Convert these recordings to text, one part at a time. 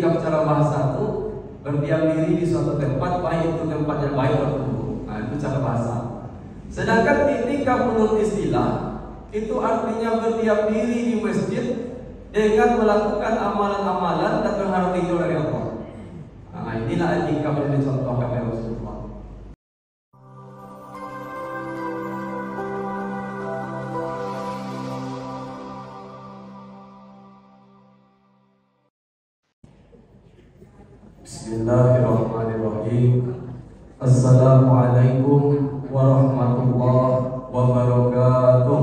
itikaf secara bahasa itu berdiam diri di suatu tempat, baik itu tempatnya baik atau buruk. Nah, itu cara bahasa. Sedangkan itikaf menurut istilah itu artinya berdiam diri di masjid dengan melakukan amalan-amalan dan berharap ridho dari Allah. Nah, inilah itikaf yang dicontohkan oleh Rasulullah. Bismillahirrahmanirrahim. Assalamualaikum warahmatullahi wabarakatuh.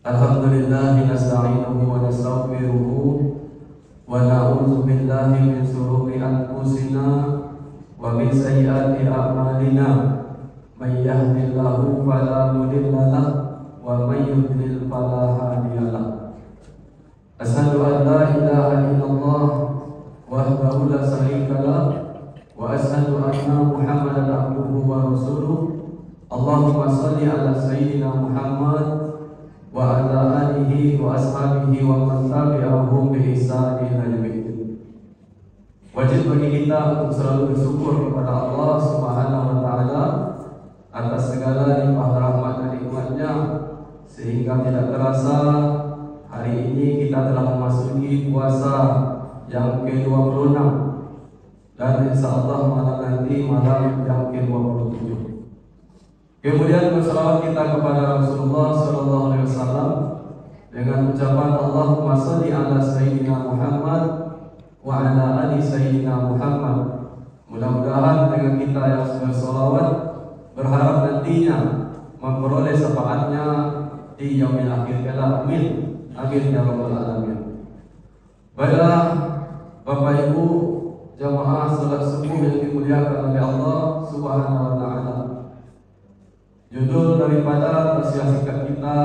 Alhamdulillah nasta'inuhu wa nastaghfiruhu wa na'udzu billahi min shururi anfusina wa min sayyiati a'malina. May yahdihillahu fala mudilla lahu wa may yudlil fala hadiya lahu. Asyhadu an la ilaha illallah wahdahu la syarika lahu wa asyhadu anna Muhammadan abduhu wa rasuluh. Allahumma shalli ala sayyidina Muhammad wa ala alihi wa ashabihi wa man tabi'ahum bi ihsan ila yaumil. Wajib bagi kita untuk selalu bersyukur kepada Allah Subhanahu wa taala atas segala limpah rahmat dan nikmat-Nya, sehingga tidak terasa hari ini kita telah memasuki puasa yang ke-26 dan insyaallah malam nanti malam yang ke-27. Kemudian bersalawat kita kepada Rasulullah sallallahu alaihi wasallam dengan ucapan Allahumma shalli ala sayyidina Muhammad wa ala ali sayyidina Muhammad. Mudah-mudahan dengan kita yang bersalawat berharap nantinya memperoleh syafaatnya di yaumil akhir kelak. Amin. Amin ya rabbal alamin. Baiklah Bapak Ibu jamaah salat subuh yang dimuliakan oleh Allah Subhanahu wa taala. Judul daripada tausiah singkat kita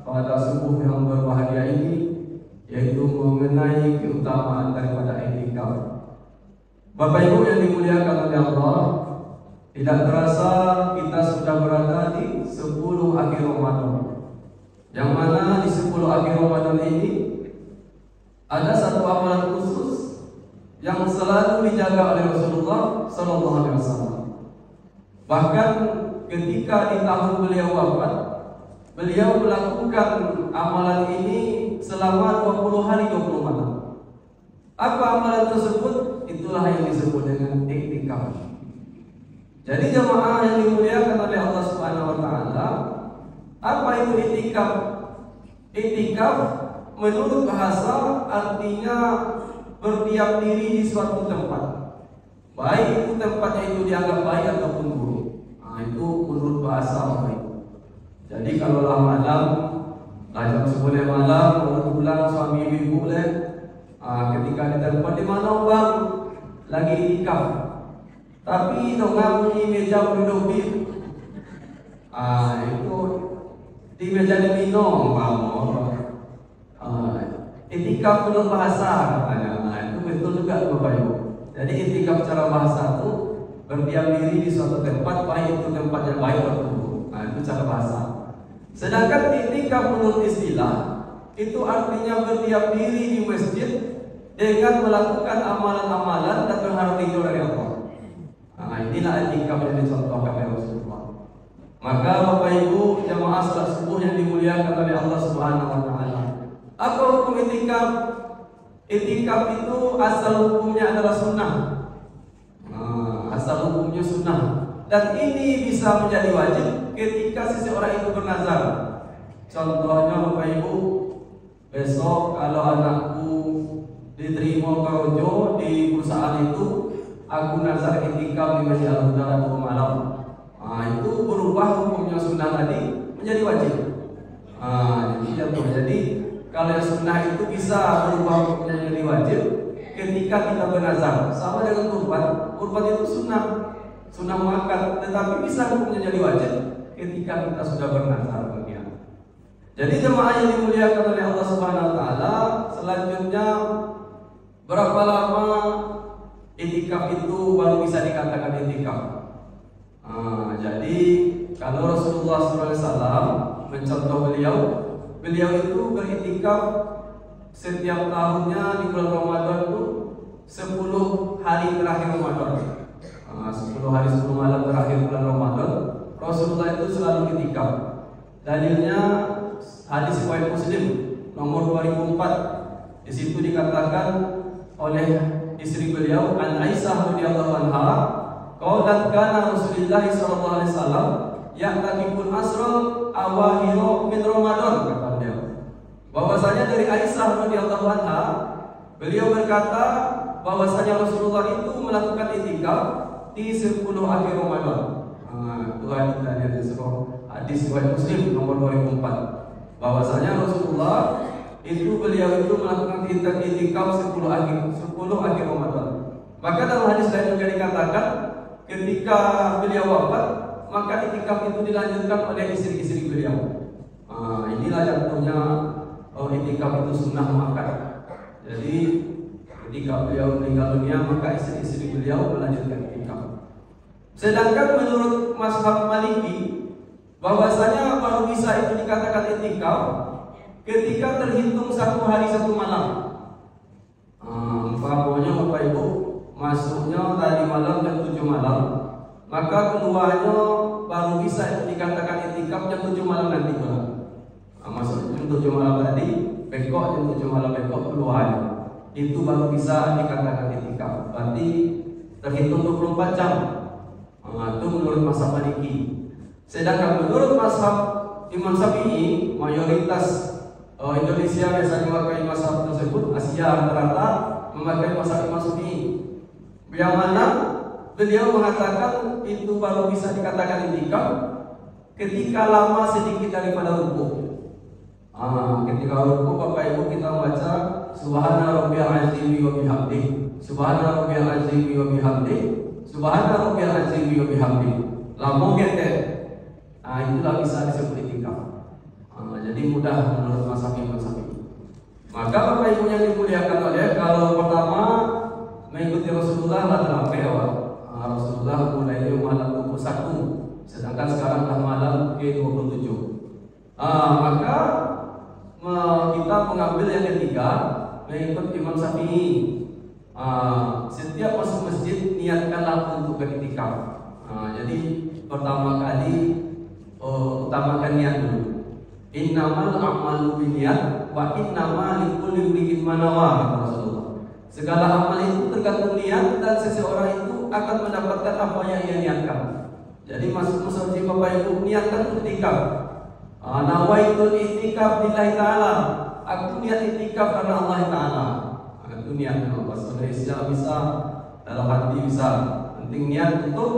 pada subuh yang berbahagia ini yaitu mengenai keutamaan daripada i'tikaf. Bapak Ibu yang dimuliakan oleh Allah, tidak terasa kita sudah berada di 10 akhir Ramadan. Yang mana di 10 akhir Ramadan ini ada satu amalan khusus yang selalu dijaga oleh Rasulullah sallallahu alaihi wasallam. Bahkan ketika di tahun beliau wafat, beliau melakukan amalan ini selama 20 hari 20 malam. Apa amalan tersebut? Itulah yang disebut dengan i'tikaf. Jadi jemaah yang dimuliakan oleh Allah Subhanahu wa taala, apa itu i'tikaf? I'tikaf menurut bahasa artinya berdiam diri di suatu tempat. Baik itu tempatnya itu dianggap baik ataupun buruk. Itu menurut bahasa orang itu. Jadi kalau malam, jam 10 malam baru pulang suami ibu boleh. Ketika ditelepon di mana bang? Lagi i'tikaf. Tapi dongeng bunyi meja duduk di. Itu di meja diminum bang. I'tikaf menurut bahasa katanya. Itu betul juga Bapak Ibu. Jadi i'tikaf secara bahasa itu berdiam diri di suatu tempat, baik itu tempatnya baik atau buruk. Nah, itu cara bahasa. Sedangkan i'tikaf menurut istilah itu artinya berdiam diri di masjid dengan melakukan amalan-amalan dan berharap ridho dari Allah. Nah, inilah i'tikaf yang dicontohkan oleh Rasulullah. Maka Bapak Ibu jamaah salat subuh yang dimuliakan oleh Allah Subhanahu wa taala. Apa hukum i'tikaf? I'tikaf itu asal hukumnya adalah sunnah. Asal hukumnya sunnah, dan ini bisa menjadi wajib ketika seseorang itu bernazar. Contohnya Bapak Ibu, besok kalau anakku diterima kerja di perusahaan itu, aku nazar i'tikaf di Masjid Al-Huda 2 malam. Itu berubah hukumnya sunnah tadi menjadi wajib. Jadi kalau yang sunnah itu bisa berubah hukumnya menjadi wajib ketika kita bernazar. Sama dengan kurban itu sunnah muakkad, tetapi bisa hukumnya jadi wajib ketika kita sudah bernazar. Jadi jemaah yang dimuliakan oleh Allah Subhanahu wa taala, selanjutnya berapa lama i'tikaf itu baru bisa dikatakan i'tikaf? Jadi kalau Rasulullah SAW mencontoh beliau itu beriktikaf setiap tahunnya di bulan Ramadan itu 10 hari terakhir Ramadan. 10 hari 10 malam terakhir bulan Ramadan, Rasulullah itu selalu iktikaf. Dalilnya hadis riwayat Muslim nomor 2004. Di situ dikatakan oleh istri beliau, An Aisyah radhiyallahu anha, qalat kana Rasulullah sallallahu alaihi wasallam ya'takiful asra awahiru min Ramadan, kata beliau. Bahwasanya dari Aisyah radhiyallahu anha, beliau berkata bahwasanya Rasulullah itu melakukan iktikaf di 10 akhir Ramadan. Tuhan kita lihat di hadis riwayat Muslim nomor 2004. Bahwasanya Rasulullah itu beliau itu melakukan iktikaf 10 akhir Ramadan. Maka dalam hadis lain juga dikatakan ketika beliau wafat, maka iktikaf itu dilanjutkan oleh istri-istri beliau. Inilah contohnya iktikaf itu sunnah muakkad. Jadi ketika beliau meninggal dunia, maka istri-istri beliau melanjutkan iktikaf. Sedangkan menurut mazhab Maliki, bahwasanya baru bisa itu dikatakan iktikaf ketika terhitung 1 hari 1 malam. Umpamanya Bapak Ibu masuknya tadi malam jam 7 malam, maka keluarnya baru bisa itu dikatakan iktikaf jam 7 malam nanti malam. Masuk jam 7 malam tadi, besok jam 7 malam besok keluarnya, itu baru bisa dikatakan iktikaf. Berarti terhitung 24 jam. Itu menurut mazhab Maliki. Sedangkan menurut mazhab Imam Syafi'i, mayoritas Indonesia biasanya memakai mazhab tersebut, Asia rata-rata memakai mazhab Imam Syafi'i, yang mana beliau mengatakan itu baru bisa dikatakan iktikaf ketika lama sedikit daripada rukuk. Ketika rukuk Bapak Ibu kita baca Subhana rabbiyal azim wa bihamdihi, Subhana rabbiyal azim wa bihamdihi, Subhana rabbiyal azim wa bihamdihi. Lama gitu. Itulah bisa disebut iktikaf. Jadi mudah menurut mazhab Imam Syafi'i. Maka Bapak Ibu yang dimuliakan oleh, kalau pertama mengikuti Rasulullah adalah awal. Rasulullah mulai malam 21, sedangkan sekarang dah malam ke-27. Maka kita mengambil yang ketiga, mengikut Imam Syafi'i. Setiap masuk masjid niatkanlah untuk beriktikaf. Jadi pertama kali utamakan niat dulu. Innamal a'malu binniyat wa innamal likulli imrin ma nawa, kata Rasulullah. Segala amal itu tergantung niat dan seseorang itu akan mendapatkan apa yang ia niatkan. Jadi masuk masjid Bapak Ibu niatkan iktikaf. Nawaitul iktikaf billahi ta'ala. Aku niat iktikaf karena Allah Ta'ala. Itu niatnya. Bahasa Indonesia bisa, dalam hati bisa. Penting niat untuk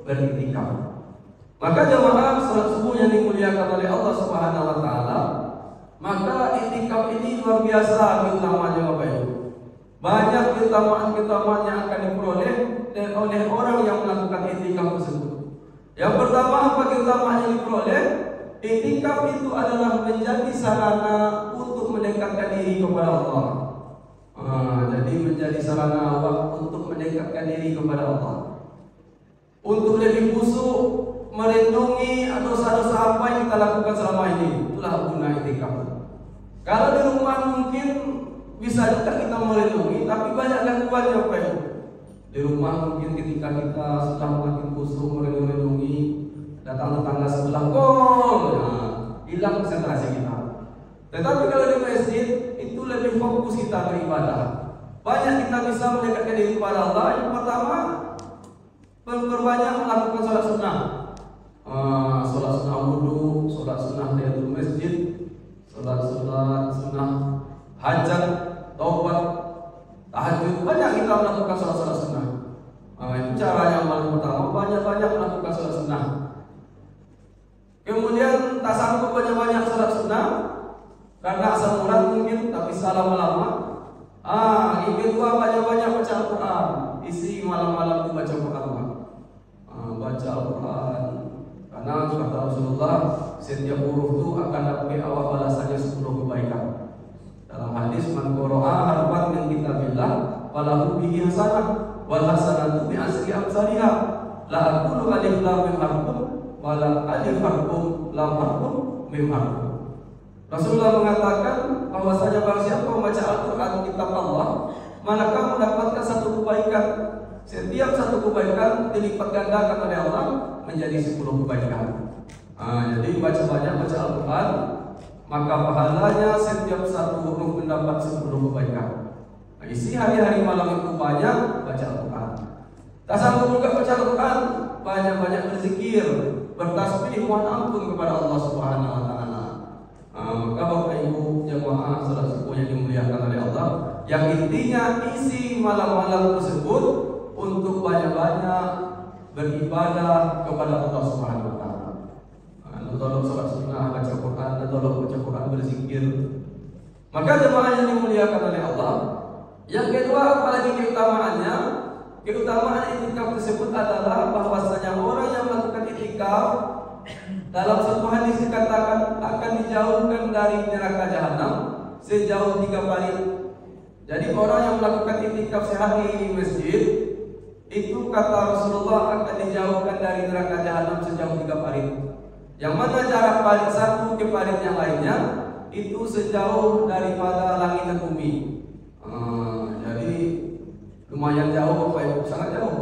beriktikaf. Maka jamaah salat subuh yang dimuliakan oleh Allah Subhanahu wa taala, maka iktikaf ini luar biasa keutamanya Bapak Ibu. Banyak keutamaan-keutamaan yang akan diperoleh oleh orang yang melakukan iktikaf tersebut. Yang pertama, apa keutamaan yang diperoleh? Iktikaf itu adalah menjadi sarana untuk mendekatkan diri kepada Allah. Jadi menjadi sarana untuk mendekatkan diri kepada Allah. Untuk lebih khusyuk merenungi dosa-dosa apa yang kita lakukan selama ini. Itulah guna iktikaf. Kalau di rumah mungkin bisa juga kita merenungi, tapi banyak gangguannya Pak. Di rumah mungkin ketika kita sudah makin khusyuk merenungi, datang tetangga sebelah hilang konsentrasi kita. Tetapi kalau di masjid itu lebih fokus kita beribadah. Banyak kita bisa mendekatkan diri kepada Allah. Yang pertama, berbanyak melakukan sholat sunnah. Sholat sunnah wudu, sholat sunnah tahiyatul masjid, sholat sunnah hajat, taubat, tahajud. Banyak kita melakukan sholat sunnah. Itu cara yang paling pertama, banyak-banyak melakukan sholat sunnah. Kemudian tak sanggup banyak-banyak sholat sunnah karena asal murad mungkin, tak bisa lama-lama. Yang kedua, banyak-banyak baca Al-Quran. Isi malam-malam itu baca Al-Quran. Baca Al-Quran. Karena kata Rasulullah, setiap huruf itu akan dapat awal balasannya 10 kebaikan. Dalam hadis, man qara'a harfan min kitabillah falahu bihi hasanah wal hasanatu bi asri amsalha. La aqulu alif lam mim harfun wala alif harfun lam harfun memahami. Rasulullah mengatakan bahwasanya barang siapa membaca Al-Quran kitab Allah, maka mendapatkan satu kebaikan. Setiap satu kebaikan dilipat gandakan oleh Allah menjadi 10 kebaikan. Jadi baca banyak baca Al-Quran, maka pahalanya setiap satu huruf mendapat 10 kebaikan. Isi hari-hari malam itu banyak baca Al-Quran. Tak sanggup juga baca Al-Quran, banyak-banyak berzikir, bertasbih, mohon ampun kepada Allah Subhanahu wa Ta'ala. Maka Bapak Ibu jemaah salat subuh yang dimuliakan oleh Allah, yang intinya isi malam-malam tersebut untuk banyak-banyak beribadah kepada Allah Subhanahu wa Ta'ala. Tolong salat sunnah, baca Quran, tolong baca Quran, berzikir. Maka jemaah yang dimuliakan oleh Allah, yang kedua apalagi keutamaannya, keutamaan i'tikaf tersebut adalah bahwasanya orang yang melakukan i'tikaf dalam satu hadis dikatakan akan dijauhkan dari neraka jahanam sejauh 3 parit. Jadi orang yang melakukan i'tikaf sehari di masjid itu kata Rasulullah akan dijauhkan dari neraka jahanam sejauh 3 parit. Yang mana jarak parit satu ke parit yang lainnya itu sejauh daripada langit dan bumi. Jadi lumayan jauh, Bapak Ibu, sangat jauh.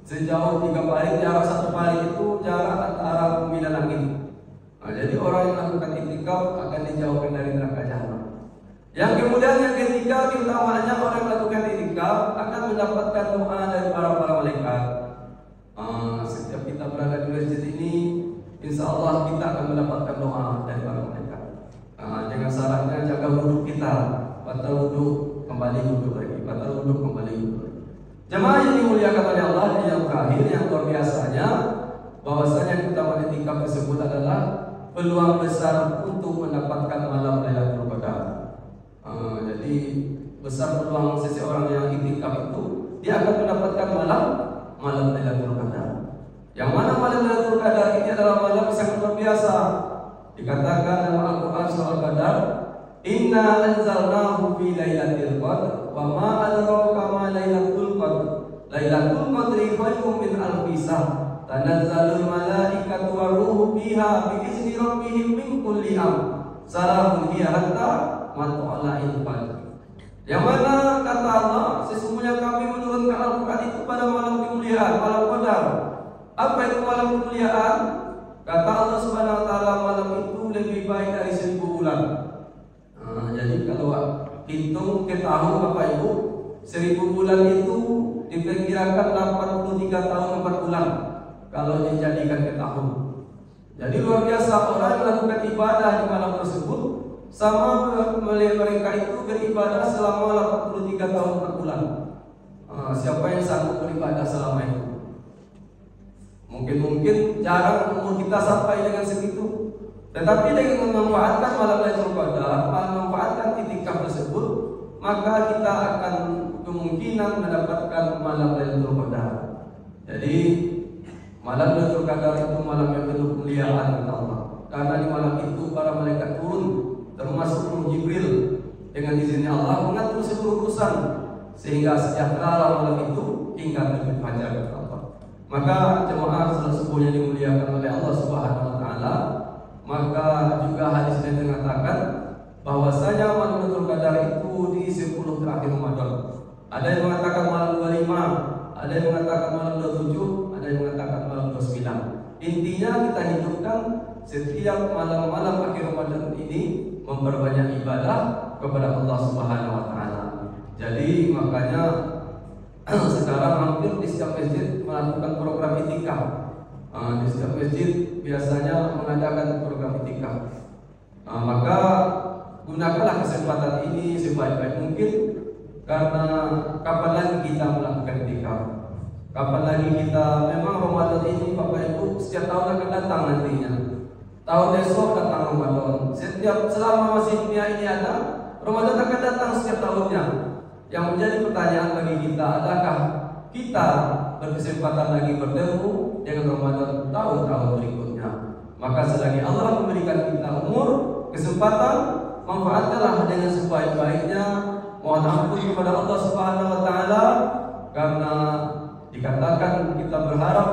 Sejauh 3 parit, jarak 1 parit itu jarak antara bumi dan langit. Jadi orang yang melakukan i'tikaf akan dijauhkan dari neraka jahanam. Yang kemudian yang ketiga, keutamaannya orang yang melakukan i'tikaf akan mendapatkan doa dari para malaikat. Setiap kita berada di masjid ini, insya Allah kita akan mendapatkan doa dari para malaikat. Dengan syaratnya jaga wudhu kita, batal wudhu kembali wudhu lagi, batal wudhu kembali wudhu lagi. Jemaah yang dimuliakan oleh Allah, yang terakhir yang luar biasanya, bahwasanya keutamaan i'tikaf tersebut adalah peluang besar untuk mendapatkan malam Lailatul Qadar. Jadi besar peluang seseorang yang i'tikaf itu dia akan mendapatkan malam Lailatul Qadar. Yang mana malam Lailatul Qadar ini adalah malam yang sangat luar biasa. Dikatakan dalam Al-Quran surah Al-Qadar, Inna anzalnahu fi lailatul qadr wa ma adraka ma lailatul qadr. Lailatul qadri khairun min alfi shahr. Tanazzalul malaikatu waruhu fiha bi izni rabbihim min kulli amr. Salamun hiya hatta matla'il fajr. Yang mana kata Allah, sesungguhnya kami menurunkan Al-Quran itu pada malam kemuliaan, malam Qadar. Apa itu malam kemuliaan? Kata Allah Subhanahu wa Ta'ala, malam itu lebih baik dari 1000 bulan. Jadi kalau hitung ke tahun Bapak Ibu, 1000 bulan itu diperkirakan 83 tahun 4 bulan kalau dijadikan ke tahun. Jadi luar biasa orang yang melakukan ibadah di malam tersebut sama mereka itu beribadah selama 83 tahun 4 bulan. Siapa yang sanggup beribadah selama itu? Mungkin jarang umur kita sampai dengan segitu. Tetapi dengan memanfaatkan malam Lailatul Qadar, memanfaatkan i'tikaf tersebut, maka kita akan kemungkinan mendapatkan malam Lailatul Qadar. Jadi malam Lailatul Qadar itu malam yang penuh kemuliaan kata Allah. Karena di malam itu para malaikat turun, termasuk Ruh Jibril, dengan izinnya Allah mengatur seluruh urusan sehingga sejahtera malam itu hingga terbit fajar kata Allah. Maka jemaah salat subuh yang dimuliakan oleh Allah Subhanahu wa Ta'ala, maka juga hadis ini mengatakan bahwasanya malam Lailatul Qadar itu di 10 terakhir Ramadan. Ada yang mengatakan malam 25, ada yang mengatakan malam 27, ada yang mengatakan malam 29. Intinya kita hidupkan setiap malam-malam akhir Ramadan ini memperbanyak ibadah kepada Allah Subhanahu wa Ta'ala. Jadi makanya sekarang hampir di setiap masjid melakukan program i'tikaf. Di setiap masjid biasanya mengadakan program i'tikaf. Maka gunakanlah kesempatan ini sebaik-baik mungkin, karena kapan lagi kita melakukan i'tikaf? Kapan lagi kita, memang Ramadan ini Bapak Ibu setiap tahun akan datang nantinya. Tahun esok datang Ramadan. Selama masih dunia ini ada, Ramadan akan datang setiap tahunnya. Yang menjadi pertanyaan bagi kita, adakah kita berkesempatan lagi bertemu dengan Ramadan tahun-tahun berikutnya? Maka selagi Allah memberikan kita umur, kesempatan, manfaatkanlah dengan sebaik-baiknya. Mohon ampun kepada Allah Subhanahu wa Ta'ala, karena dikatakan kita berharap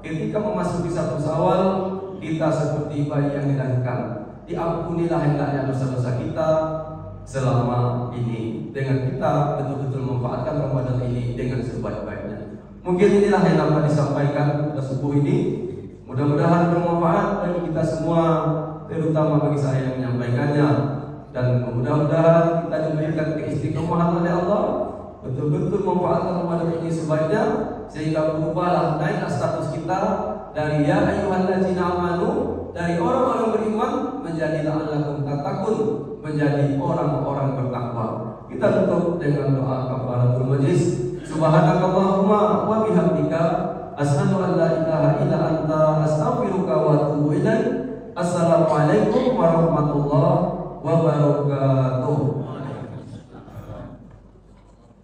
ketika memasuki 1 Syawal kita seperti bayi yang dilahirkan. diampunilah hendaknya dosa-dosa kita selama ini, dengan kita betul-betul memanfaatkan Ramadan ini dengan sebaik-baiknya. Mungkin inilah yang dapat disampaikan pada subuh ini. Mudah-mudahan bermanfaat bagi kita semua, terutama bagi saya yang menyampaikannya. Dan mudah-mudahan kita diberikan keistiqomahan oleh Allah, betul-betul memanfaatkan Ramadan ini sebaiknya, sehingga berubahlah, naiklah status kita dari ya ayyuhallazina amanu, dari orang-orang beriman menjadi la'allakum tattaqun, menjadi orang-orang bertakwa. Kita tutup dengan doa kafaratul majlis. Subhanakallahumma wa bihamdika asyhadu an la ilaha illa anta astaghfiruka wa atubu ilaik. Assalamualaikum warahmatullahi wabarakatuh.